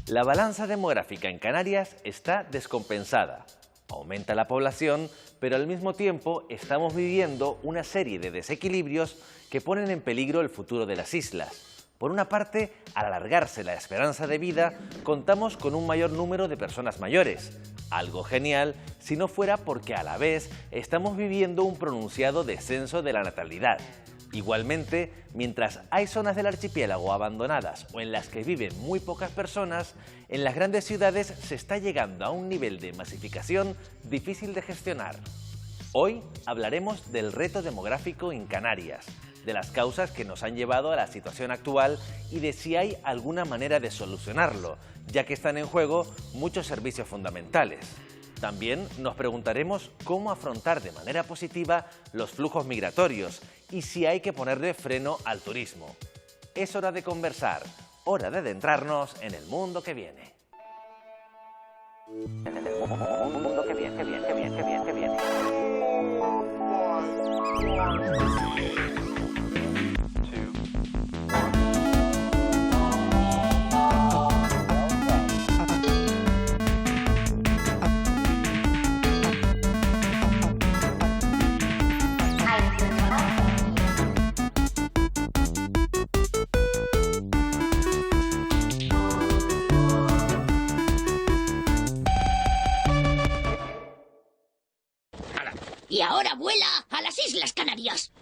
La balanza demográfica en Canarias está descompensada. Aumenta la población, pero al mismo tiempo estamos viviendo una serie de desequilibrios que ponen en peligro el futuro de las islas. Por una parte, al alargarse la esperanza de vida, contamos con un mayor número de personas mayores. Algo genial si no fuera porque a la vez estamos viviendo un pronunciado descenso de la natalidad. Igualmente, mientras hay zonas del archipiélago abandonadas o en las que viven muy pocas personas, en las grandes ciudades se está llegando a un nivel de masificación difícil de gestionar. Hoy hablaremos del reto demográfico en Canarias, de las causas que nos han llevado a la situación actual y de si hay alguna manera de solucionarlo, ya que están en juego muchos servicios fundamentales. También nos preguntaremos cómo afrontar de manera positiva los flujos migratorios y si hay que ponerle freno al turismo. Es hora de conversar, hora de adentrarnos en el mundo que viene. En el mundo que viene, que viene, que viene, que viene, que viene. Y ahora vuela a las Islas Canarias.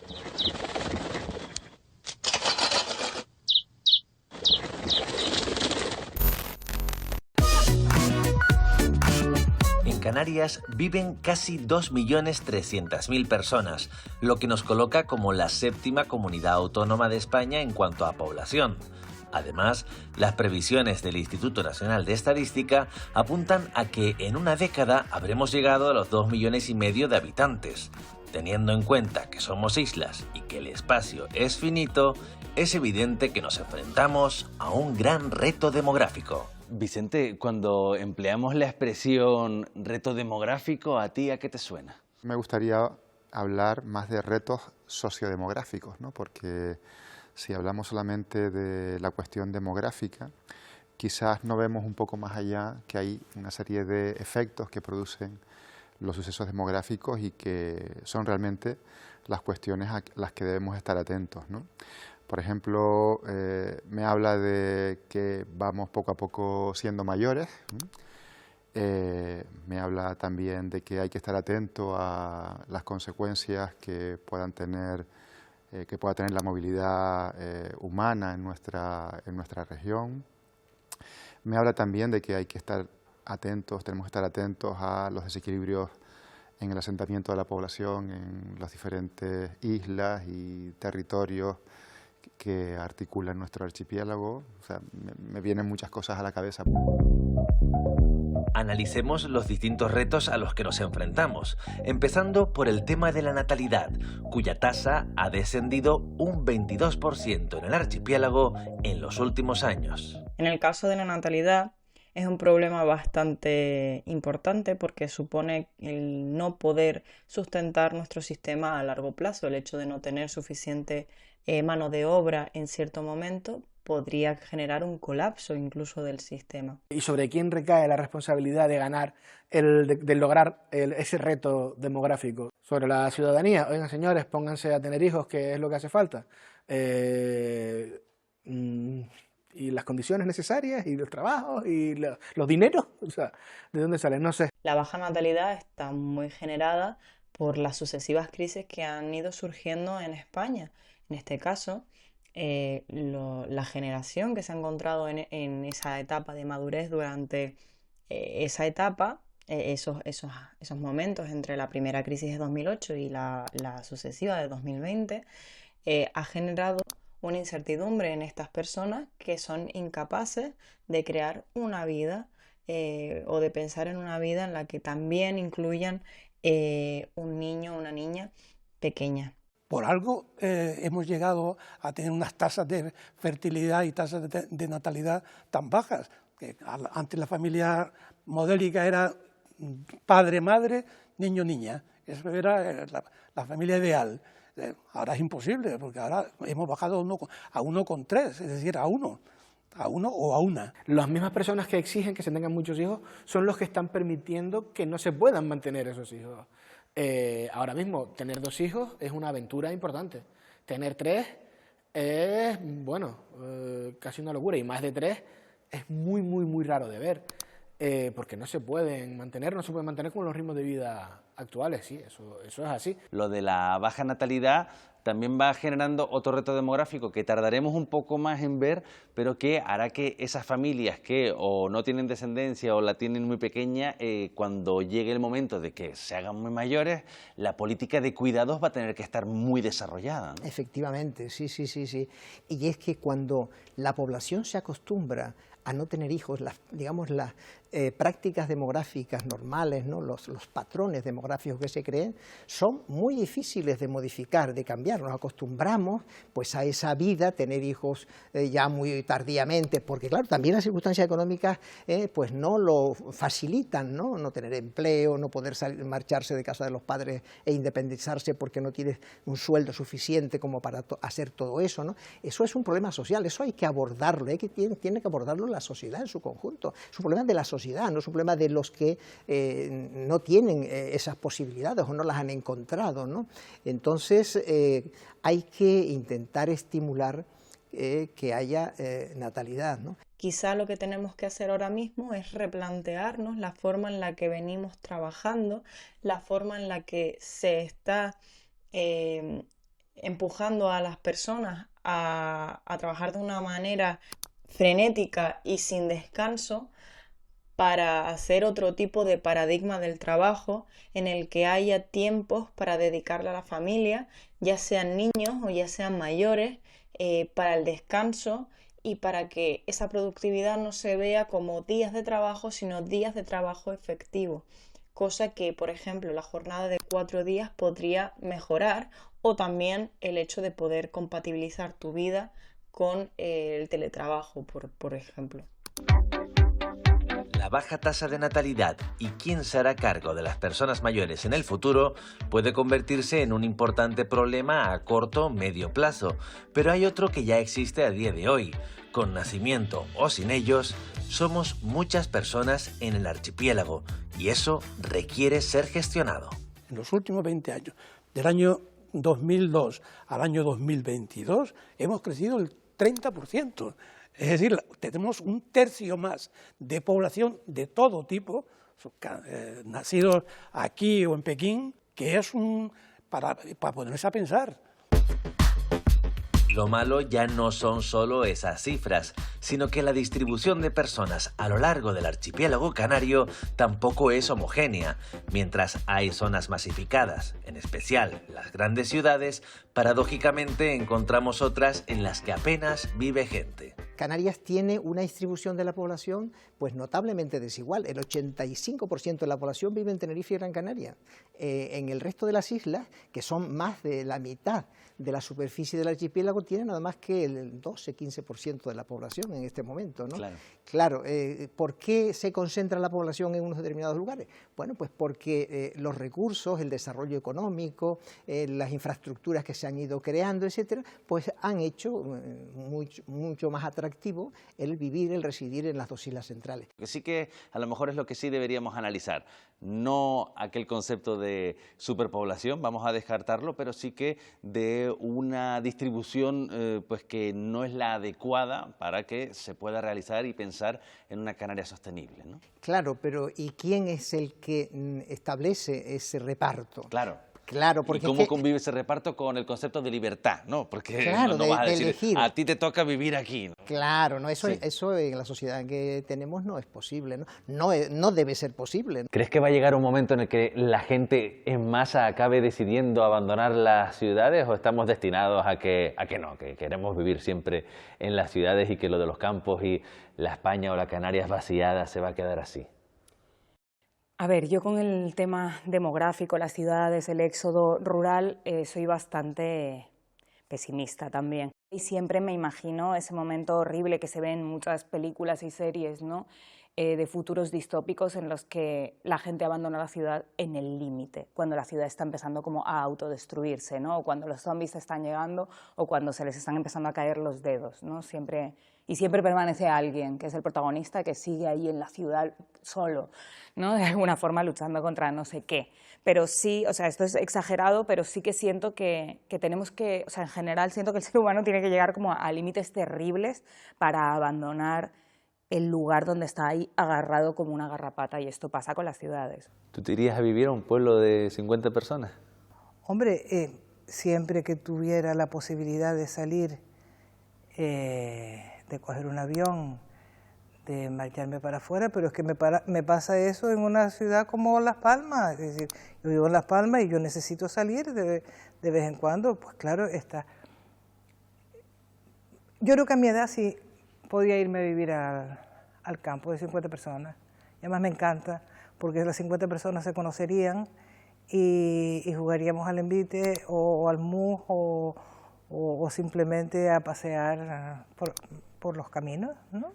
En Canarias viven casi 2.300.000 personas, lo que nos coloca como la séptima comunidad autónoma de España en cuanto a población. Además, las previsiones del Instituto Nacional de Estadística apuntan a que en una década habremos llegado a los 2,5 millones de habitantes. Teniendo en cuenta que somos islas y que el espacio es finito, es evidente que nos enfrentamos a un gran reto demográfico. Vicente, cuando empleamos la expresión reto demográfico, ¿a ti a qué te suena? Me gustaría hablar más de retos sociodemográficos, ¿no? Porque si hablamos solamente de la cuestión demográfica, quizás no vemos un poco más allá que hay una serie de efectos que producen los sucesos demográficos y que son realmente las cuestiones a las que debemos estar atentos, ¿no? Por ejemplo, me habla de que vamos poco a poco siendo mayores, me habla también de que hay que estar atento a las consecuencias que pueda tener la movilidad humana en nuestra región. Me habla también de que hay que estar atentos, tenemos que estar atentos a los desequilibrios en el asentamiento de la población en las diferentes islas y territorios que articulan nuestro archipiélago. O sea, me vienen muchas cosas a la cabeza. Analicemos los distintos retos a los que nos enfrentamos, empezando por el tema de la natalidad, cuya tasa ha descendido un 22% en el archipiélago en los últimos años. En el caso de la natalidad es un problema bastante importante porque supone el no poder sustentar nuestro sistema a largo plazo. El hecho de no tener suficiente mano de obra en cierto momento podría generar un colapso incluso del sistema. ¿Y sobre quién recae la responsabilidad de ganar, de lograr ese reto demográfico? Sobre la ciudadanía. Oigan, señores, pónganse a tener hijos, que es lo que hace falta. Y las condiciones necesarias, y los trabajos, y los dineros, o sea, ¿de dónde salen? No sé. La baja natalidad está muy generada por las sucesivas crisis que han ido surgiendo en España. En este caso, la generación que se ha encontrado en esa etapa de madurez durante esa etapa, esos momentos entre la primera crisis de 2008 y la sucesiva de 2020, ha generado una incertidumbre en estas personas que son incapaces de crear una vida o de pensar en una vida en la que también incluyan un niño o una niña pequeña. Por algo hemos llegado a tener unas tasas de fertilidad y tasas de natalidad tan bajas. Que antes la familia modélica era padre, madre, niño, niña. Eso era la familia ideal. Ahora es imposible, porque ahora hemos bajado a 1,3, es decir, a 1. a uno o a una. Las mismas personas que exigen que se tengan muchos hijos son los que están permitiendo que no se puedan mantener esos hijos. Ahora mismo, tener 2 hijos es una aventura importante. Tener 3 es, bueno, casi una locura, y más de 3 es muy, muy, muy raro de ver, porque no se pueden mantener con los ritmos de vida actuales, sí, eso es así. Lo de la baja natalidad también va generando otro reto demográfico que tardaremos un poco más en ver, pero que hará que esas familias que o no tienen descendencia o la tienen muy pequeña, cuando llegue el momento de que se hagan muy mayores, la política de cuidados va a tener que estar muy desarrollada, ¿no? Efectivamente, sí. Y es que cuando la población se acostumbra a no tener hijos, digamos, las prácticas demográficas normales, ¿no? Los patrones demográficos que se creen son muy difíciles de modificar, de cambiar. Nos acostumbramos pues a esa vida, tener hijos ya muy tardíamente, porque claro, también las circunstancias económicas pues no lo facilitan, ¿no? No tener empleo, no poder marcharse de casa de los padres e independizarse porque no tienes un sueldo suficiente como para hacer todo eso, ¿no? Eso es un problema social, eso hay que abordarlo, tiene que abordarlo la sociedad en su conjunto. Es un problema de la sociedad, no es un problema de los que no tienen esas posibilidades o no las han encontrado, ¿no? Entonces hay que intentar estimular que haya natalidad, ¿no? Quizá lo que tenemos que hacer ahora mismo es replantearnos la forma en la que venimos trabajando, la forma en la que se está empujando a las personas a trabajar de una manera frenética y sin descanso, para hacer otro tipo de paradigma del trabajo en el que haya tiempos para dedicarle a la familia, ya sean niños o ya sean mayores, para el descanso y para que esa productividad no se vea como días de trabajo, sino días de trabajo efectivo. Cosa que, por ejemplo, la jornada de 4 días podría mejorar, o también el hecho de poder compatibilizar tu vida con el teletrabajo, por ejemplo. La baja tasa de natalidad y quién se hará cargo de las personas mayores en el futuro puede convertirse en un importante problema a corto o medio plazo, pero hay otro que ya existe a día de hoy. Con nacimiento o sin ellos, somos muchas personas en el archipiélago y eso requiere ser gestionado. En los últimos 20 años, del año 2002 al año 2022, hemos crecido el 30%. Es decir, tenemos un tercio más de población de todo tipo, nacidos aquí o en Pekín, que es para ponerse a pensar. Lo malo ya no son solo esas cifras, sino que la distribución de personas a lo largo del archipiélago canario tampoco es homogénea. Mientras hay zonas masificadas, en especial las grandes ciudades, paradójicamente encontramos otras en las que apenas vive gente. Canarias tiene una distribución de la población pues notablemente desigual. El 85% de la población vive en Tenerife y Gran Canaria. En el resto de las islas, que son más de la mitad de la superficie del archipiélago, tienen nada más que el 12-15% de la población en este momento, ¿no? Claro, ¿por qué se concentra la población en unos determinados lugares? Bueno, pues porque los recursos, el desarrollo económico, las infraestructuras que se han ido creando, etcétera, pues han hecho mucho más atractivo el vivir, el residir en las 2 islas centrales. Que sí que a lo mejor es lo que sí deberíamos analizar, no aquel concepto de superpoblación, vamos a descartarlo, pero sí que de una distribución pues que no es la adecuada para que se pueda realizar y pensar en una Canarias sostenible, ¿no? Claro, pero ¿y quién es el que establece ese reparto? Claro, porque ¿y cómo convive ese reparto con el concepto de libertad? ¿No? Porque claro, no vas a decir, elegir. A ti te toca vivir aquí, ¿no? Claro, no, eso en la sociedad que tenemos no es posible, ¿no? No debe ser posible. ¿Crees que va a llegar un momento en el que la gente en masa acabe decidiendo abandonar las ciudades o estamos destinados a que no, que queremos vivir siempre en las ciudades y que lo de los campos y la España o la Canarias vaciada se va a quedar así? A ver, yo con el tema demográfico, las ciudades, el éxodo rural, soy bastante pesimista también. Y siempre me imagino ese momento horrible que se ve en muchas películas y series, ¿no? De futuros distópicos en los que la gente abandona la ciudad en el límite, cuando la ciudad está empezando como a autodestruirse, ¿no? O cuando los zombies están llegando o cuando se les están empezando a caer los dedos, ¿no? Siempre Y siempre permanece alguien, que es el protagonista, que sigue ahí en la ciudad solo, ¿no? De alguna forma luchando contra no sé qué. Pero sí, o sea, esto es exagerado, pero sí que siento que tenemos que, o sea, en general siento que el ser humano tiene que llegar como a límites terribles para abandonar el lugar donde está ahí agarrado como una garrapata, y esto pasa con las ciudades. ¿Tú te irías a vivir a un pueblo de 50 personas? Hombre, siempre que tuviera la posibilidad de salir, de coger un avión, de marcharme para afuera, pero es que me pasa eso en una ciudad como Las Palmas. Es decir, yo vivo en Las Palmas y yo necesito salir de vez en cuando. Pues claro, yo creo que a mi edad sí podía irme a vivir al campo de 50 personas. Y además me encanta, porque las 50 personas se conocerían y jugaríamos al envite o al mus o simplemente a pasear por los caminos, ¿no?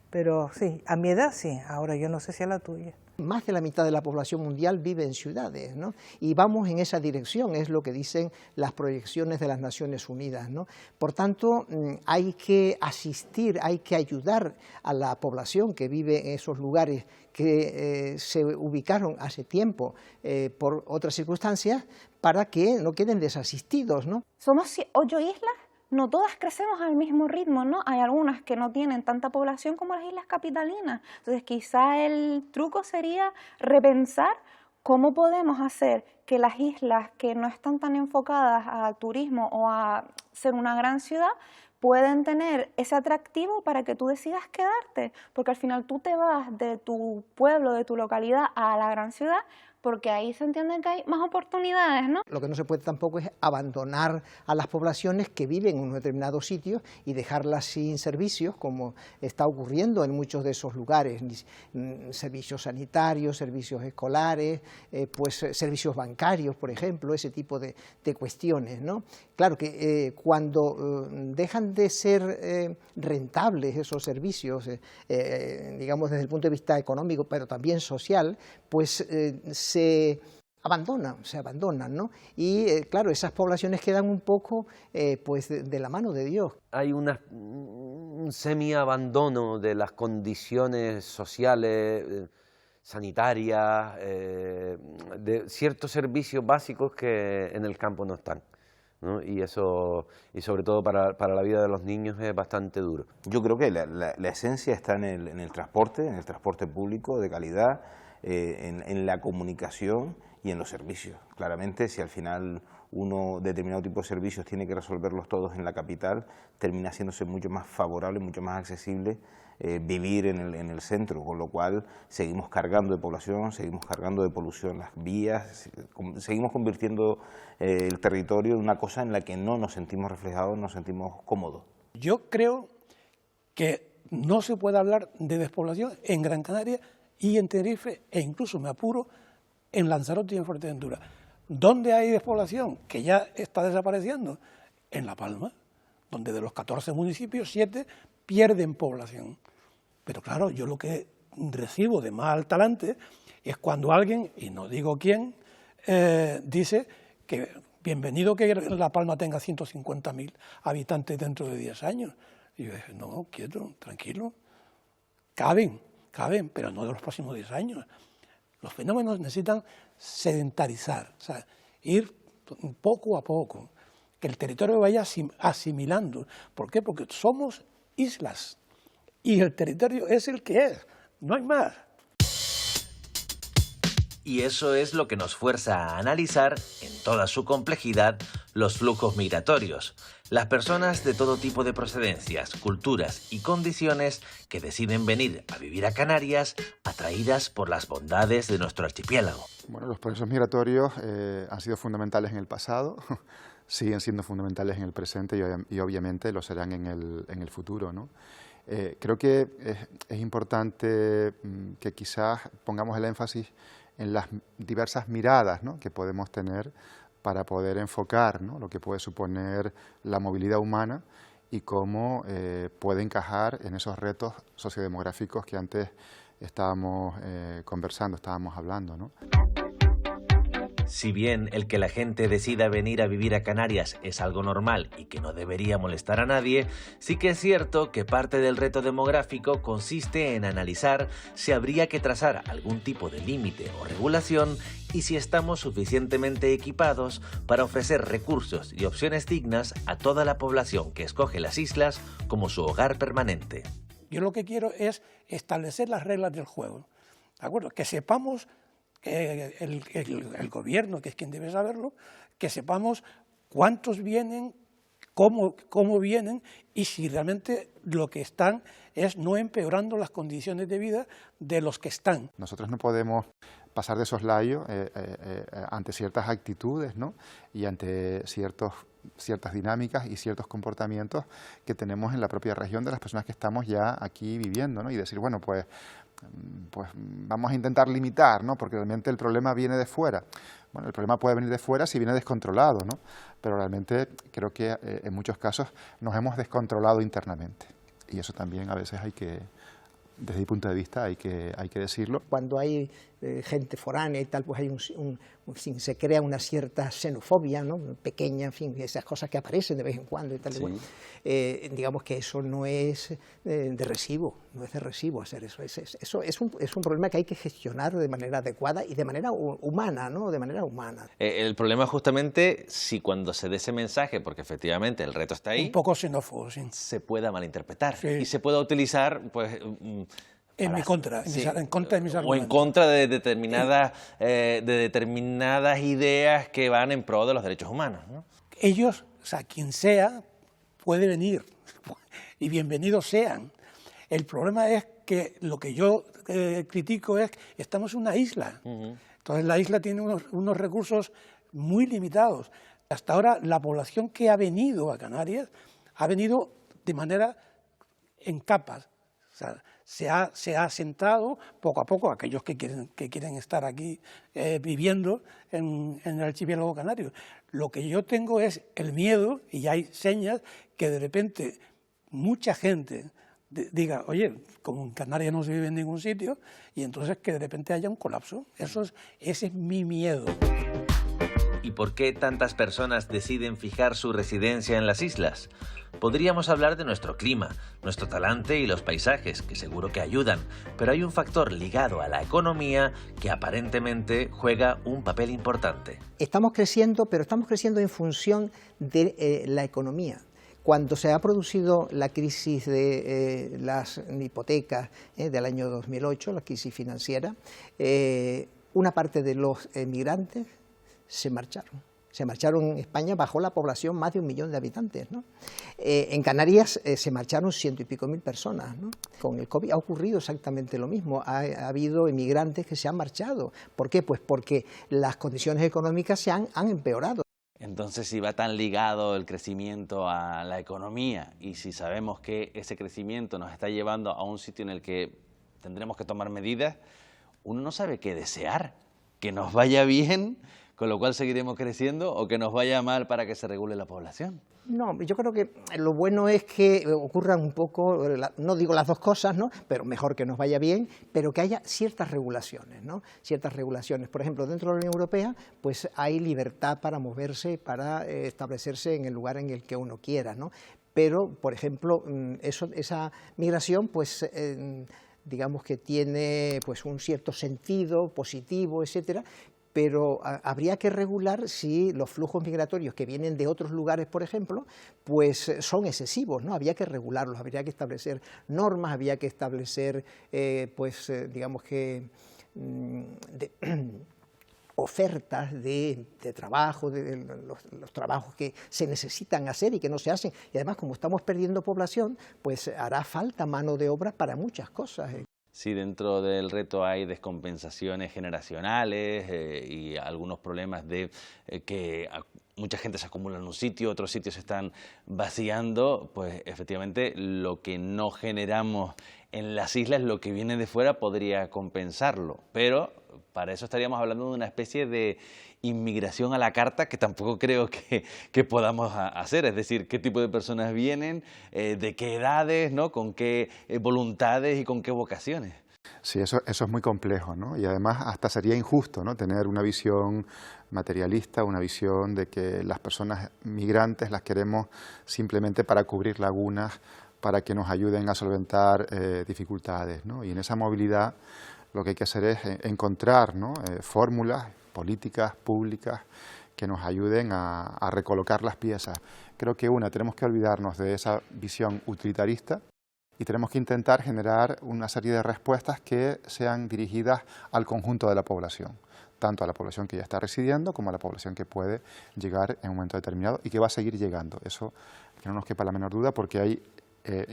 Pero sí, a mi edad sí, ahora yo no sé si a la tuya. Más de la mitad de la población mundial vive en ciudades, ¿no? Y vamos en esa dirección, es lo que dicen las proyecciones de las Naciones Unidas, ¿no? Por tanto, hay que asistir, hay que ayudar a la población que vive en esos lugares que se ubicaron hace tiempo por otras circunstancias, para que no queden desasistidos, ¿no? Somos 8 islas. No todas crecemos al mismo ritmo, ¿no? Hay algunas que no tienen tanta población como las islas capitalinas. Entonces, quizá el truco sería repensar cómo podemos hacer que las islas que no están tan enfocadas al turismo o a ser una gran ciudad pueden tener ese atractivo para que tú decidas quedarte. Porque al final tú te vas de tu pueblo, de tu localidad a la gran ciudad, porque ahí se entiende que hay más oportunidades, ¿no? Lo que no se puede tampoco es abandonar a las poblaciones que viven en unos determinados sitios y dejarlas sin servicios, como está ocurriendo en muchos de esos lugares, servicios sanitarios, servicios escolares, pues servicios bancarios, por ejemplo, ese tipo de cuestiones, ¿no? Claro que cuando dejan de ser rentables esos servicios, digamos desde el punto de vista económico, pero también social, pues se abandonan, ¿no? Y claro, esas poblaciones quedan un poco pues de la mano de Dios. Hay un semi-abandono de las condiciones sociales, sanitarias, de ciertos servicios básicos que en el campo no están, ¿no? Y eso, y sobre todo para la vida de los niños, es bastante duro. Yo creo que la esencia está en el transporte público de calidad, en la comunicación y en los servicios. Claramente, si al final determinado tipo de servicios tiene que resolverlos todos en la capital, termina haciéndose mucho más favorable, mucho más accesible vivir en el centro, con lo cual seguimos cargando de población, seguimos cargando de polución las vías, seguimos convirtiendo el territorio en una cosa en la que no nos sentimos reflejados, no nos sentimos cómodos. Yo creo que no se puede hablar de despoblación en Gran Canaria y en Tenerife, e incluso me apuro en Lanzarote y en Fuerteventura. ¿Dónde hay despoblación? Que ya está desapareciendo. En La Palma, donde de los 14 municipios, 7 pierden población. Pero claro, yo lo que recibo de mal talante es cuando alguien, y no digo quién, dice que bienvenido que La Palma tenga 150.000 habitantes dentro de 10 años. Y yo dije, no, quieto, tranquilo, caben, pero no de los próximos 10 años. Los fenómenos necesitan sedentarizar, o sea, ir poco a poco, que el territorio vaya asimilando. ¿Por qué? Porque somos islas y el territorio es el que es, no hay más. Y eso es lo que nos fuerza a analizar, en toda su complejidad, los flujos migratorios. Las personas de todo tipo de procedencias, culturas y condiciones que deciden venir a vivir a Canarias, atraídas por las bondades de nuestro archipiélago. Bueno, los procesos migratorios han sido fundamentales en el pasado, siguen siendo fundamentales en el presente y obviamente lo serán en el futuro, ¿no? Creo que es importante que quizás pongamos el énfasis en las diversas miradas, ¿no?, que podemos tener para poder enfocar, ¿no?, lo que puede suponer la movilidad humana y cómo puede encajar en esos retos sociodemográficos que antes estábamos conversando, estábamos hablando, ¿no? Si bien el que la gente decida venir a vivir a Canarias es algo normal y que no debería molestar a nadie, sí que es cierto que parte del reto demográfico consiste en analizar si habría que trazar algún tipo de límite o regulación y si estamos suficientemente equipados para ofrecer recursos y opciones dignas a toda la población que escoge las islas como su hogar permanente. Yo lo que quiero es establecer las reglas del juego, ¿de acuerdo? Que sepamos, el gobierno, que es quien debe saberlo, que sepamos cuántos vienen, cómo vienen y si realmente lo que están es no empeorando las condiciones de vida de los que están. Nosotros no podemos pasar de soslayo ante ciertas actitudes, ¿no? Y ante ciertas dinámicas y ciertos comportamientos que tenemos en la propia región de las personas que estamos ya aquí viviendo, ¿no? Y decir, bueno, pues vamos a intentar limitar, ¿no? Porque realmente el problema viene de fuera. Bueno, el problema puede venir de fuera si viene descontrolado, ¿no? Pero realmente creo que en muchos casos nos hemos descontrolado internamente. Y eso también a veces desde mi punto de vista hay que decirlo. Cuando hay gente foránea y tal, pues hay se crea una cierta xenofobia, ¿no? Pequeña, en fin, esas cosas que aparecen de vez en cuando y tal. Sí. Y bueno, digamos que eso no es de recibo, no es de recibo hacer eso. Eso es un problema que hay que gestionar de manera adecuada y de manera humana, ¿no? De manera humana. El problema es justamente si cuando se dé ese mensaje, porque efectivamente el reto está ahí, un poco xenófobo, sí, se pueda malinterpretar, sí, y se pueda utilizar, pues, en mi contra, sí, en contra de mis argumentos. O en contra de determinadas ideas que van en pro de los derechos humanos, ¿no? Ellos, o sea, quien sea, puede venir y bienvenidos sean. El problema es que lo que yo critico es que estamos en una isla. Entonces la isla tiene unos recursos muy limitados. Hasta ahora la población que ha venido a Canarias ha venido de manera en capas. O sea, se ha asentado poco a poco aquellos que quieren estar aquí viviendo en el archipiélago canario. Lo que yo tengo es el miedo, y hay señas, que de repente mucha gente diga, oye, como en Canarias no se vive en ningún sitio, y entonces que de repente haya un colapso. Ese es mi miedo. ¿Y por qué tantas personas deciden fijar su residencia en las islas? Podríamos hablar de nuestro clima, nuestro talante y los paisajes, que seguro que ayudan, pero hay un factor ligado a la economía que aparentemente juega un papel importante. Estamos creciendo, pero estamos creciendo en función de la economía. Cuando se ha producido la crisis de las hipotecas del año 2008, la crisis financiera, una parte de los emigrantes se marcharon. Se marcharon en España, bajó la población más de 1 millón de habitantes, ¿no? En Canarias se marcharon 100 y pico mil personas, ¿no? Con el COVID ha ocurrido exactamente lo mismo, ha habido emigrantes que se han marchado. ¿Por qué? Pues porque las condiciones económicas se han empeorado. Entonces, si va tan ligado el crecimiento a la economía y si sabemos que ese crecimiento nos está llevando a un sitio en el que tendremos que tomar medidas, uno no sabe qué desear, que nos vaya bien, con lo cual seguiremos creciendo, o que nos vaya mal para que se regule la población. No, yo creo que lo bueno es que ocurran un poco, no digo las dos cosas, ¿no? Pero mejor que nos vaya bien, pero que haya ciertas regulaciones, ¿no? Ciertas regulaciones. Por ejemplo, dentro de la Unión Europea, pues hay libertad para moverse, para establecerse en el lugar en el que uno quiera, ¿no? Pero, por ejemplo, esa migración, pues digamos que tiene pues un cierto sentido positivo, etcétera, pero habría que regular si los flujos migratorios que vienen de otros lugares, por ejemplo, pues son excesivos, ¿no? Habría que regularlos, habría que establecer normas, habría que establecer, digamos que, ofertas de trabajo, de los trabajos que se necesitan hacer y que no se hacen. Y además, como estamos perdiendo población, pues hará falta mano de obra para muchas cosas. Sí, dentro del reto hay descompensaciones generacionales y algunos problemas de que mucha gente se acumula en un sitio, otros sitios se están vaciando, pues efectivamente lo que no generamos en las islas, lo que viene de fuera podría compensarlo, pero para eso estaríamos hablando de una especie de inmigración a la carta que tampoco creo que podamos hacer, es decir, qué tipo de personas vienen, de qué edades, ¿no? Con qué voluntades y con qué vocaciones. Sí, eso es muy complejo, ¿no? Y además hasta sería injusto, ¿no?, tener una visión materialista, una visión de que las personas migrantes las queremos simplemente para cubrir lagunas, para que nos ayuden a solventar dificultades, ¿no? Y en esa movilidad lo que hay que hacer es encontrar, ¿no?, fórmulas políticas, públicas, que nos ayuden a recolocar las piezas. Creo que tenemos que olvidarnos de esa visión utilitarista y tenemos que intentar generar una serie de respuestas que sean dirigidas al conjunto de la población, tanto a la población que ya está residiendo como a la población que puede llegar en un momento determinado y que va a seguir llegando. Eso que no nos quepa la menor duda, porque hay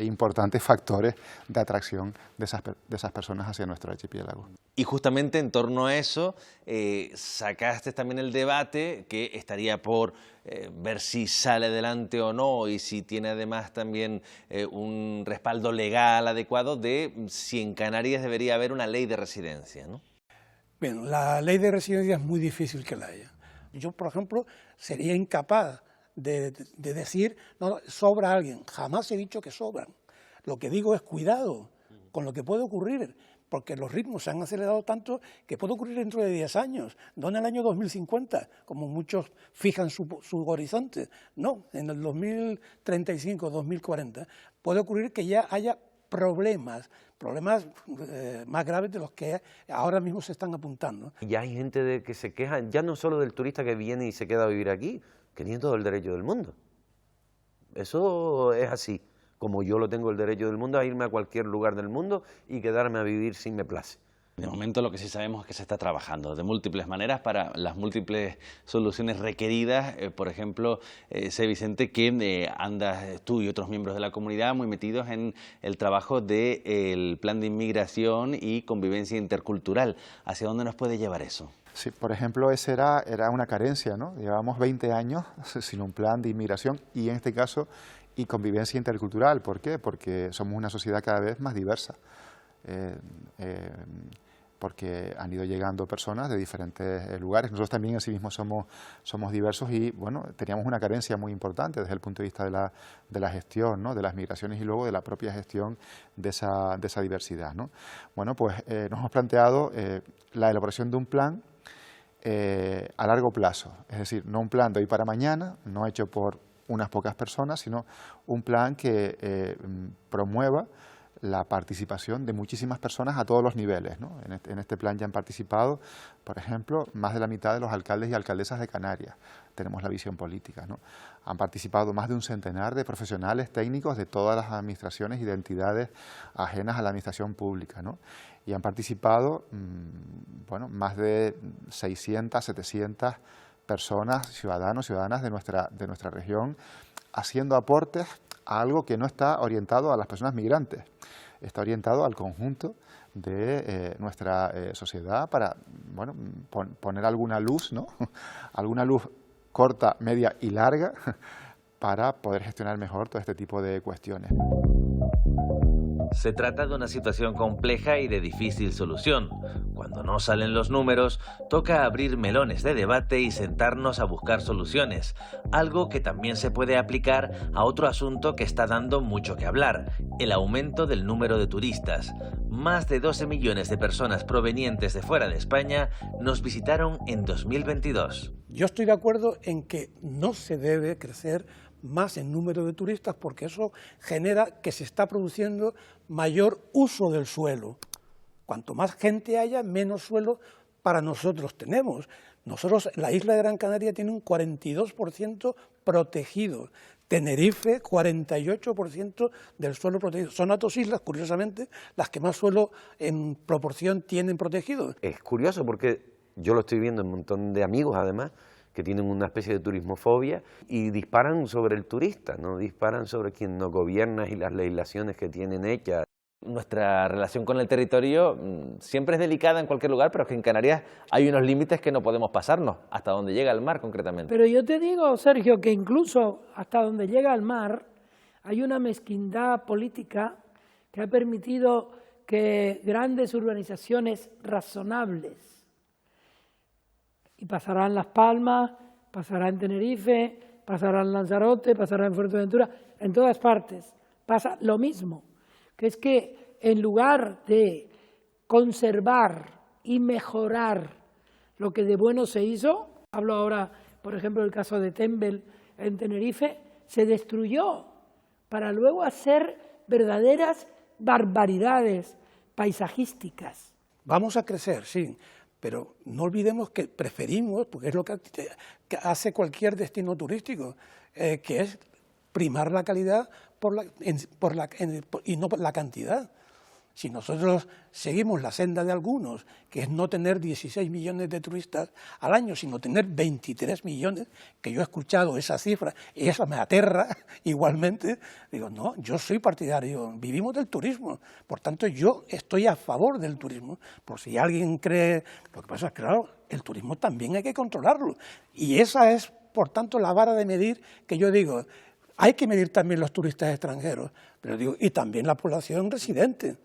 importantes factores de atracción de esas personas hacia nuestro archipiélago. Y justamente en torno a eso sacaste también el debate que estaría por ver si sale adelante o no, y si tiene además también un respaldo legal adecuado de si en Canarias debería haber una ley de residencia, ¿no? Bien, la ley de residencia es muy difícil que la haya. Yo, por ejemplo, sería incapaz de decir, no, sobra alguien. Jamás he dicho que sobran. Lo que digo es cuidado con lo que puede ocurrir, porque los ritmos se han acelerado tanto que puede ocurrir dentro de 10 años, no en el año 2050, como muchos fijan su horizonte. No, en el 2035, 2040, puede ocurrir que ya haya problemas más graves de los que ahora mismo se están apuntando. Ya hay gente que se queja, ya no solo del turista que viene y se queda a vivir aquí, que tiene todo el derecho del mundo. Eso es así, como yo lo tengo el derecho del mundo a irme a cualquier lugar del mundo y quedarme a vivir si me place. De momento lo que sí sabemos es que se está trabajando de múltiples maneras para las múltiples soluciones requeridas. Por ejemplo, sé, Vicente, que andas tú y otros miembros de la comunidad muy metidos en el trabajo del plan de inmigración y convivencia intercultural. ¿Hacia dónde nos puede llevar eso? Sí, por ejemplo, esa era una carencia, ¿no? Llevamos 20 años sin un plan de inmigración y en este caso y convivencia intercultural. ¿Por qué? Porque somos una sociedad cada vez más diversa. Porque han ido llegando personas de diferentes lugares. Nosotros también en sí mismos somos diversos y bueno, teníamos una carencia muy importante desde el punto de vista de la gestión, ¿no?, de las migraciones y luego de la propia gestión de esa diversidad, ¿no? Bueno, pues nos hemos planteado la elaboración de un plan a largo plazo, es decir, no un plan de hoy para mañana, no hecho por unas pocas personas, sino un plan que promueva la participación de muchísimas personas a todos los niveles, ¿no? En este plan ya han participado, por ejemplo, más de la mitad de los alcaldes y alcaldesas de Canarias. Tenemos la visión política, ¿no? Han participado más de un centenar de profesionales técnicos de todas las administraciones y de entidades ajenas a la administración pública, ¿no? Y han participado más de 600, 700 personas, ciudadanos, ciudadanas de nuestra región, haciendo aportes a algo que no está orientado a las personas migrantes, está orientado al conjunto de nuestra sociedad para poner alguna luz, ¿no? Alguna luz corta, media y larga para poder gestionar mejor todo este tipo de cuestiones. Se trata de una situación compleja y de difícil solución. Cuando no salen los números, toca abrir melones de debate y sentarnos a buscar soluciones, algo que también se puede aplicar a otro asunto que está dando mucho que hablar, el aumento del número de turistas. Más de 12 millones de personas provenientes de fuera de España nos visitaron en 2022. Yo estoy de acuerdo en que no se debe crecer más en número de turistas porque eso genera que se está produciendo mayor uso del suelo. Cuanto más gente haya, menos suelo para nosotros tenemos. Nosotros, la isla de Gran Canaria tiene un 42% protegido. Tenerife, 48% del suelo protegido. Son las dos islas, curiosamente, las que más suelo en proporción tienen protegido. Es curioso porque yo lo estoy viendo en un montón de amigos, además, que tienen una especie de turismofobia y disparan sobre el turista, no disparan sobre quien nos gobierna y las legislaciones que tienen hechas. Nuestra relación con el territorio siempre es delicada en cualquier lugar, pero es que en Canarias hay unos límites que no podemos pasarnos, hasta donde llega el mar concretamente. Pero yo te digo, Sergio, que incluso hasta donde llega el mar hay una mezquindad política que ha permitido que grandes urbanizaciones razonables, y pasará en Las Palmas, pasará en Tenerife, pasará en Lanzarote, pasará en Fuerteventura, en todas partes pasa lo mismo, que es que en lugar de conservar y mejorar lo que de bueno se hizo, hablo ahora, por ejemplo, del caso de Tembel en Tenerife, se destruyó para luego hacer verdaderas barbaridades paisajísticas. Vamos a crecer, sí, pero no olvidemos que preferimos, porque es lo que hace cualquier destino turístico, que es primar la calidad y no por la cantidad. Si nosotros seguimos la senda de algunos, que es no tener 16 millones de turistas al año, sino tener 23 millones, que yo he escuchado esa cifra, y eso me aterra igualmente, digo, no, yo soy partidario, vivimos del turismo, por tanto yo estoy a favor del turismo, por si alguien cree, lo que pasa es que claro, el turismo también hay que controlarlo, y esa es, por tanto, la vara de medir que yo digo. Hay que medir también los turistas extranjeros, pero digo, y también la población residente.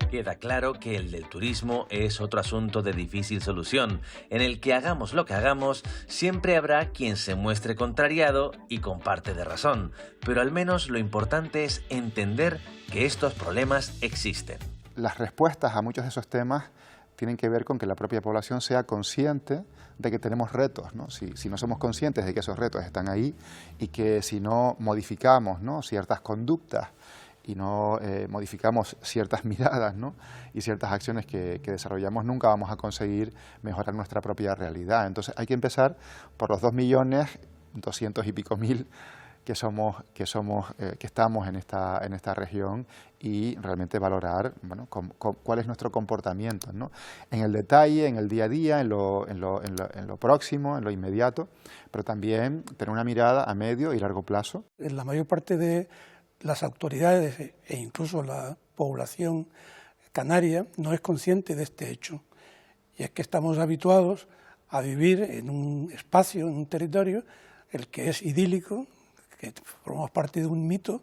Queda claro que el del turismo es otro asunto de difícil solución, en el que hagamos lo que hagamos, siempre habrá quien se muestre contrariado y con parte de razón, pero al menos lo importante es entender que estos problemas existen. Las respuestas a muchos de esos temas tienen que ver con que la propia población sea consciente de que tenemos retos, ¿no? Si no somos conscientes de que esos retos están ahí y que si no modificamos, ¿no?, ciertas conductas y no modificamos ciertas miradas, ¿no?, y ciertas acciones que desarrollamos, nunca vamos a conseguir mejorar nuestra propia realidad. Entonces hay que empezar por los 2.200.000 y pico que estamos en esta región y realmente valorar, bueno, cuál es nuestro comportamiento, ¿no?, en el detalle, en el día a día, en lo próximo, en lo inmediato, pero también tener una mirada a medio y largo plazo. La mayor parte de las autoridades e incluso la población canaria no es consciente de este hecho, y es que estamos habituados a vivir en un espacio, en un territorio, el que es idílico, que formamos parte de un mito,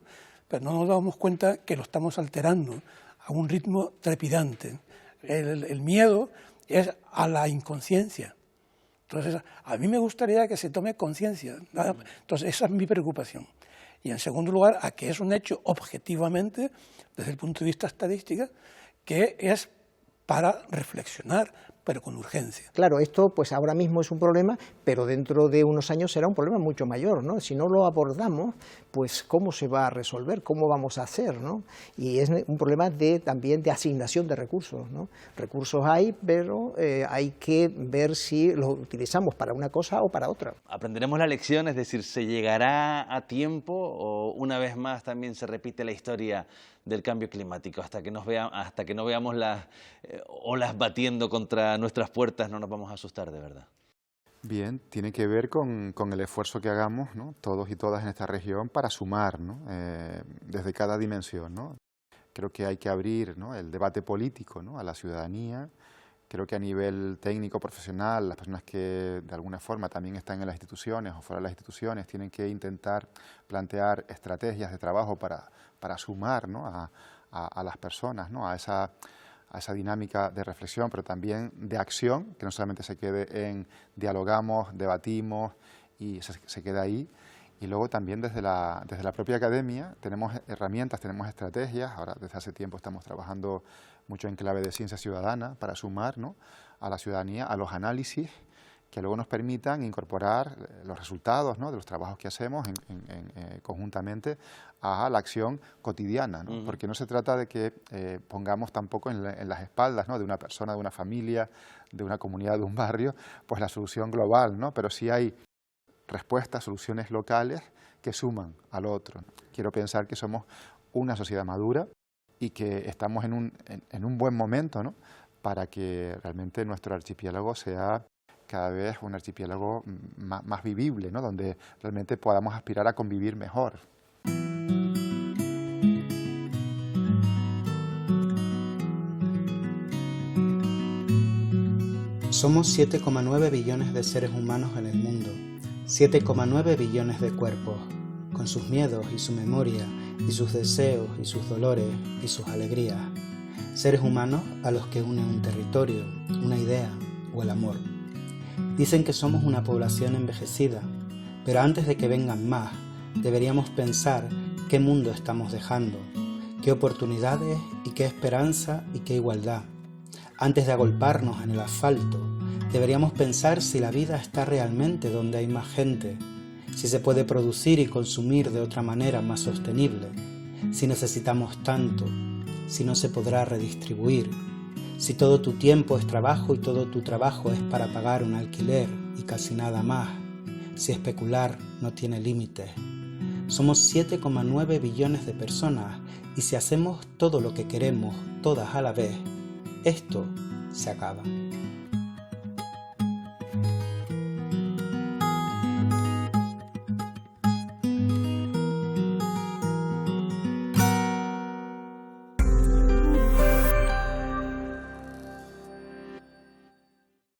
pero no nos damos cuenta que lo estamos alterando a un ritmo trepidante. El miedo es a la inconsciencia. Entonces, a mí me gustaría que se tome conciencia. Entonces, esa es mi preocupación. Y en segundo lugar, a que es un hecho objetivamente, desde el punto de vista estadístico, que es para reflexionar, pero con urgencia. Claro, esto pues ahora mismo es un problema, pero dentro de unos años será un problema mucho mayor, ¿no? Si no lo abordamos, pues ¿cómo se va a resolver? ¿Cómo vamos a hacer, ¿no? Y es un problema también de asignación de recursos, ¿no? Recursos hay, pero hay que ver si los utilizamos para una cosa o para otra. ¿Aprenderemos la lección? Es decir, ¿se llegará a tiempo o una vez más también se repite la historia del cambio climático? Hasta que no veamos las olas batiendo contra nuestras puertas, no nos vamos a asustar de verdad. Bien, tiene que ver con el esfuerzo que hagamos, ¿no?, todos y todas en esta región para sumar, ¿no?, desde cada dimensión, ¿no? Creo que hay que abrir, ¿no?, el debate político, ¿no?, a la ciudadanía. Creo que a nivel técnico, profesional, las personas que de alguna forma también están en las instituciones o fuera de las instituciones tienen que intentar plantear estrategias de trabajo para sumar, ¿no?, a las personas, ¿no?, a esa dinámica de reflexión, pero también de acción, que no solamente se quede en dialogamos, debatimos y se queda ahí. Y luego también desde la propia academia tenemos herramientas, tenemos estrategias. Ahora desde hace tiempo estamos trabajando mucho en clave de ciencia ciudadana para sumar, ¿no?, a la ciudadanía, a los análisis que luego nos permitan incorporar los resultados, ¿no?, de los trabajos que hacemos conjuntamente a la acción cotidiana, ¿no? Porque no se trata de que pongamos tampoco en las espaldas, ¿no?, de una persona, de una familia, de una comunidad, de un barrio, pues la solución global, ¿no? Pero sí hay respuestas, soluciones locales que suman al otro. Quiero pensar que somos una sociedad madura y que estamos en un buen momento, ¿no?, para que realmente nuestro archipiélago sea cada vez un archipiélago más vivible, ¿no?, donde realmente podamos aspirar a convivir mejor. Somos 7,9 billones de seres humanos en el mundo, 7,9 billones de cuerpos, con sus miedos y su memoria, y sus deseos y sus dolores y sus alegrías. Seres humanos a los que une un territorio, una idea o el amor. Dicen que somos una población envejecida, pero antes de que vengan más, deberíamos pensar qué mundo estamos dejando, qué oportunidades y qué esperanza y qué igualdad. Antes de agolparnos en el asfalto, deberíamos pensar si la vida está realmente donde hay más gente, si se puede producir y consumir de otra manera más sostenible, si necesitamos tanto, si no se podrá redistribuir, si todo tu tiempo es trabajo y todo tu trabajo es para pagar un alquiler y casi nada más, si especular no tiene límites. Somos 7,9 billones de personas y si hacemos todo lo que queremos, todas a la vez, esto se acaba.